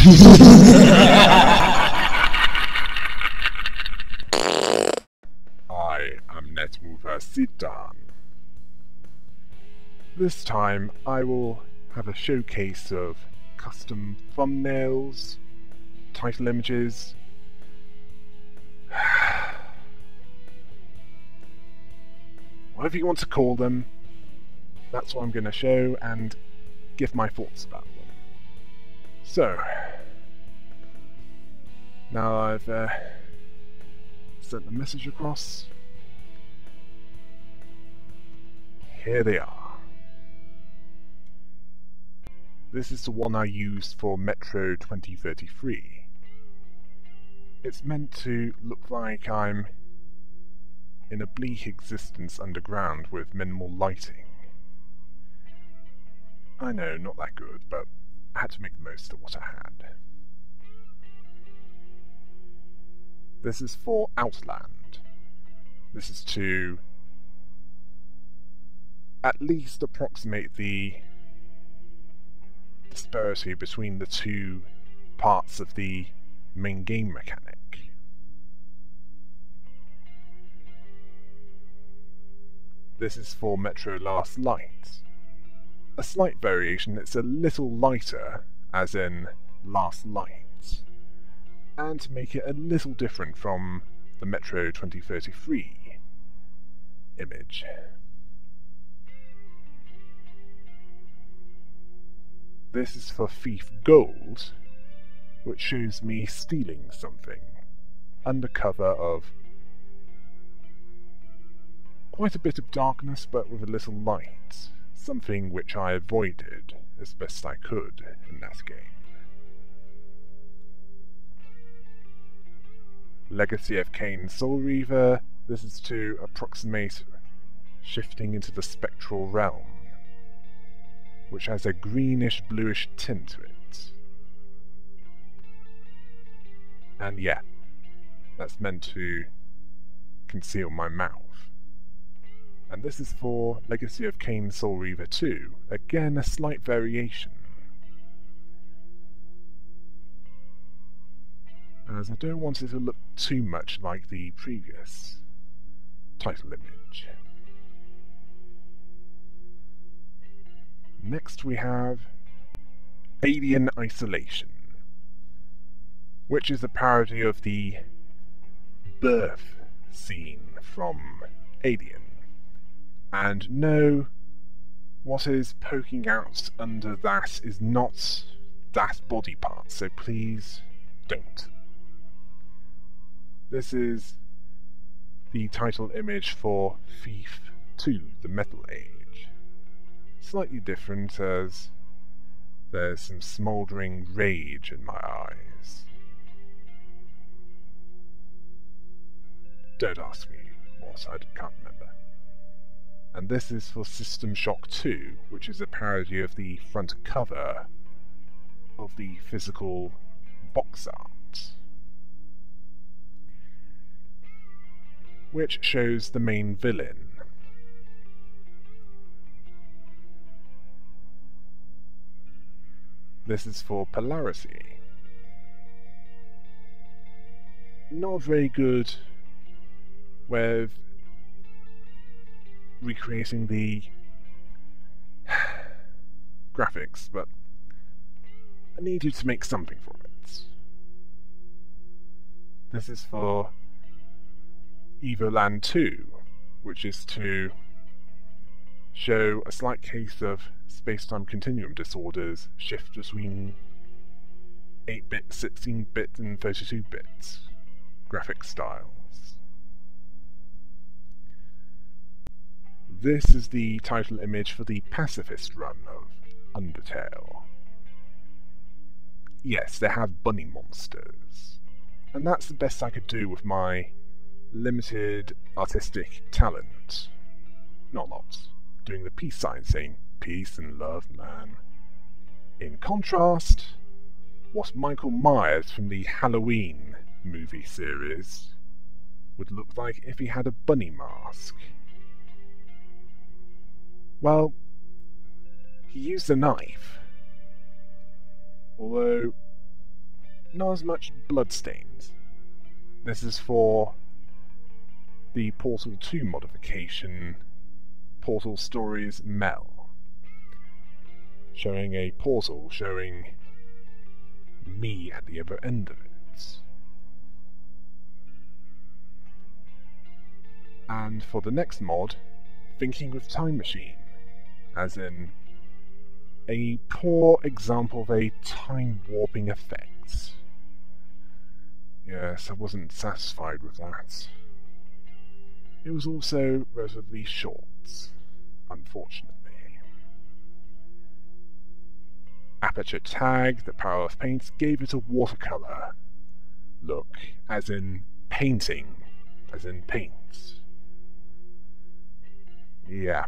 I am NetMoverSitan. This time I will have a showcase of custom thumbnails, title images, whatever you want to call them. That's what I'm going to show and give my thoughts about them. So, now I've sent the message across. Here they are. This is the one I used for Metro 2033. It's meant to look like I'm in a bleak existence underground with minimal lighting. I know, not that good, but I had to make the most of what I had. This is for Outland. This is to at least approximate the disparity between the two parts of the main game mechanic. This is for Metro Last Light. A slight variation, it's a little lighter, as in Last Light, and to make it a little different from the Metro 2033 image. This is for Thief Gold, which shows me stealing something, under cover of quite a bit of darkness but with a little light. Something which I avoided as best I could in that game. Legacy of Kain Soul Reaver, this is to approximate shifting into the spectral realm, which has a greenish bluish tint to it. And yeah, that's meant to conceal my mouth. And this is for Legacy of Kain Soul Reaver 2, again a slight variation, as I don't want it to look too much like the previous title image. Next we have Alien Isolation, which is a parody of the birth scene from Alien. And no, what is poking out under that is not that body part, so please don't. This is the title image for Thief 2, The Metal Age. Slightly different, as there's some smouldering rage in my eyes. Don't ask me what, I can't remember. And this is for System Shock 2, which is a parody of the front cover of the physical box art, which shows the main villain. This is for Polarity. Not very good with recreating the graphics, but I need you to make something for it. This is for Evoland 2, which is to show a slight case of space-time continuum disorders shift between 8-bit, 16-bit and 32-bit graphic styles. This is the title image for the pacifist run of Undertale. Yes, they have bunny monsters, and that's the best I could do with my limited artistic talent. Not lots. Doing the peace sign, saying peace and love, man. In contrast, what Michael Myers from the Halloween movie series would look like if he had a bunny mask. Well, he used a knife, although not as much bloodstains. This is for the Portal 2 modification, Portal Stories Mel, showing a portal showing me at the other end of it. And for the next mod, Thinking with Time Machine, as in a poor example of a time warping effect. Yes, I wasn't satisfied with that. It was also relatively short, unfortunately. Aperture Tag, the Power of Paint, gave it a watercolour look, as in painting, as in paint. Yeah.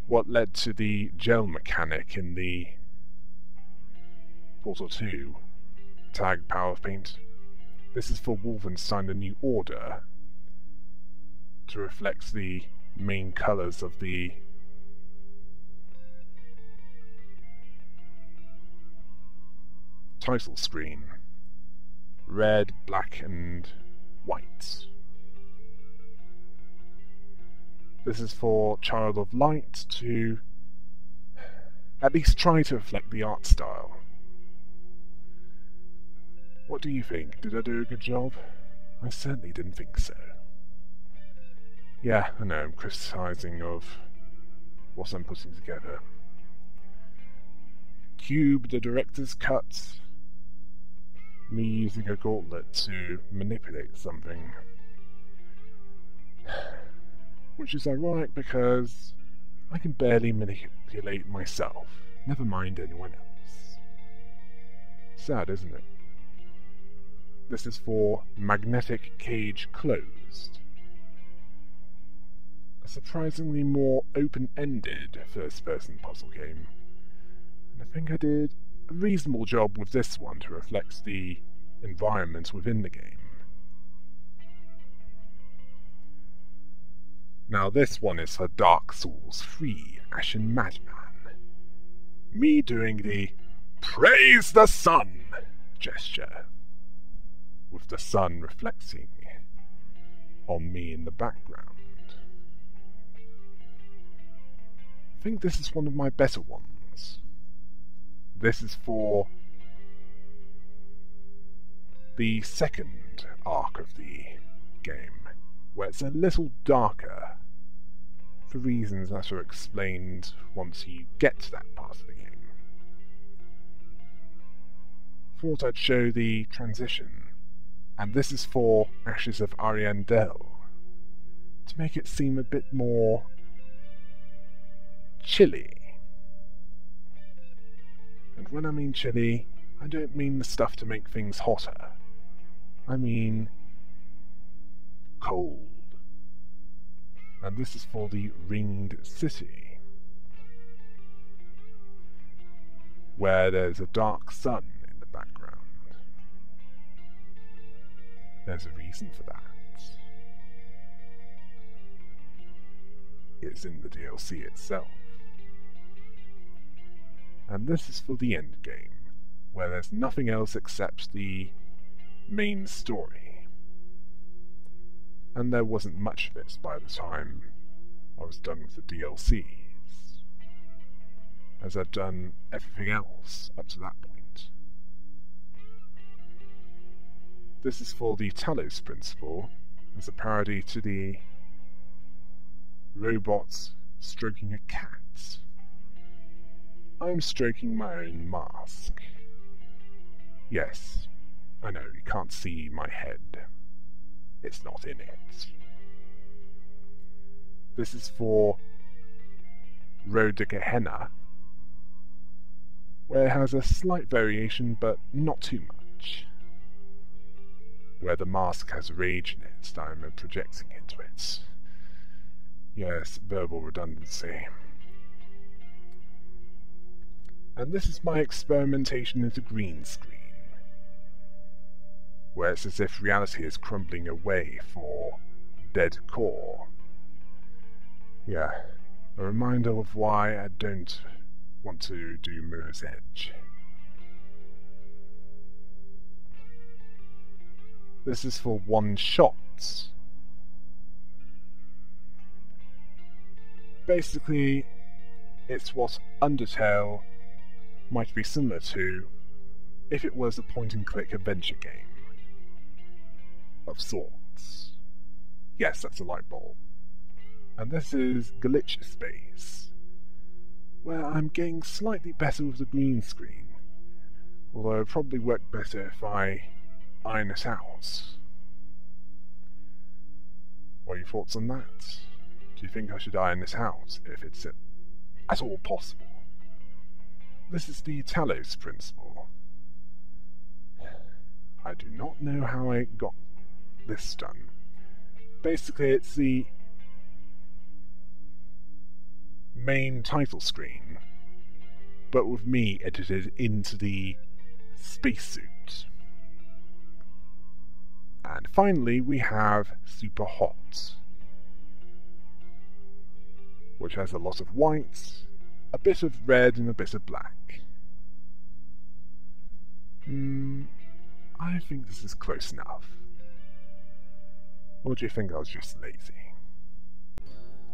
What led to the gel mechanic in the Portal 2 Tag Power of Paint? This is for Wolfenstein: The New Order, to reflect the main colours of the title screen. Red, black and white. This is for Child of Light to at least try to reflect the art style. What do you think? Did I do a good job? I certainly didn't think so. Yeah, I know, I'm criticising of what I'm putting together. Cube, the director's cut. Me using a gauntlet to manipulate something. Which is ironic because I can barely manipulate myself, never mind anyone else. Sad, isn't it? This is for Magnetic Cage Closed. A surprisingly more open-ended first-person puzzle game. And I think I did a reasonable job with this one to reflect the environment within the game. Now this one is for Dark Souls 3 Ashen Madman. Me doing the Praise the Sun gesture, with the sun reflecting on me in the background. I think this is one of my better ones. This is for the second arc of the game, where it's a little darker, for reasons that are explained once you get to that part of the game. Thought I'd show the transition, and this is for Ashes of Ariandel, to make it seem a bit more chilly. And when I mean chilly, I don't mean the stuff to make things hotter. I mean cold. And this is for the Ringed City, where there's a dark sun in the background. There's a reason for that. It's in the DLC itself. And this is for the end game, where there's nothing else except the main story. And there wasn't much of it by the time I was done with the DLCs, as I'd done everything else up to that point. This is for the Talos Principle, as a parody to the robots stroking a cat. I'm stroking my own mask. Yes, I know, you can't see my head. It's not in it. This is for Road to Gehenna, where it has a slight variation, but not too much. Where the mask has rage in it that I'm projecting into it. Yes, verbal redundancy. And this is my experimentation into green screen, where it's as if reality is crumbling away for Dead Core. Yeah, a reminder of why I don't want to do Mirror's Edge. This is for one shots. Basically, it's what Undertale might be similar to if it was a point-and-click adventure game of sorts. Yes, that's a light bulb. And this is Glitch Space, where I'm getting slightly better with the green screen, although it would probably work better if I iron it out. What are your thoughts on that? Do you think I should iron this out if it's at all possible? This is the Talos principle. I do not know how I got this done. Basically, it's the main title screen, but with me edited into the spacesuit. And finally, we have Super Hot, which has a lot of white, a bit of red, and a bit of black. I think this is close enough. Or do you think I was just lazy?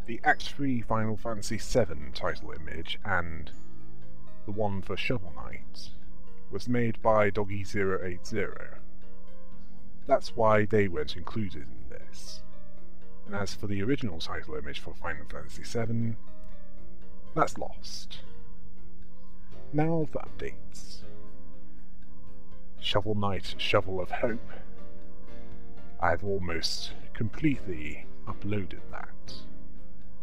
The Act 3 Final Fantasy VII title image and the one for Shovel Knight was made by Doggy080. That's why they weren't included in this. And as for the original title image for Final Fantasy VII, that's lost. Now for updates. Shovel Knight Shovel of Hope. I've almost completely uploaded that.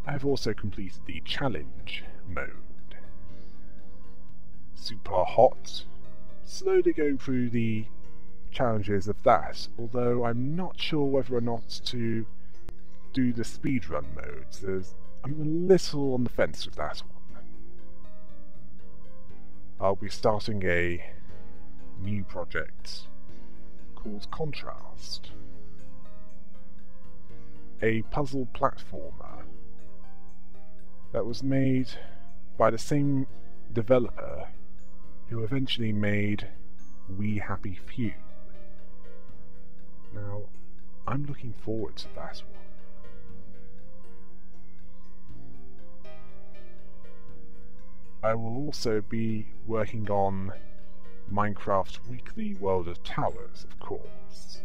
I've also completed the challenge mode. Super Hot. Slowly going through the challenges of that, although I'm not sure whether or not to do the speedrun modes. I'm a little on the fence with that one. I'll be starting a new project called Contrast, a puzzle platformer that was made by the same developer who eventually made We Happy Few. Now, I'm looking forward to that one. I will also be working on Minecraft Weekly World of Towers, of course.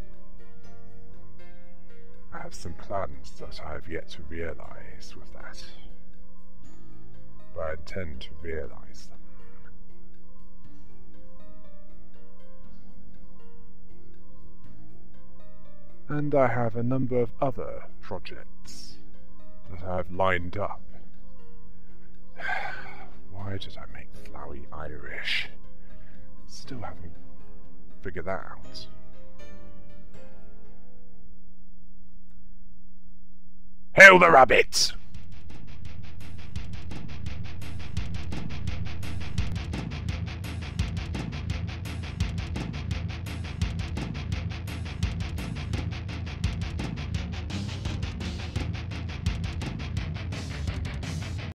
I have some plans that I have yet to realise with that, but I intend to realise them. And I have a number of other projects that I have lined up. Why did I make Flowey Irish? Still haven't figured that out. Hail the rabbit!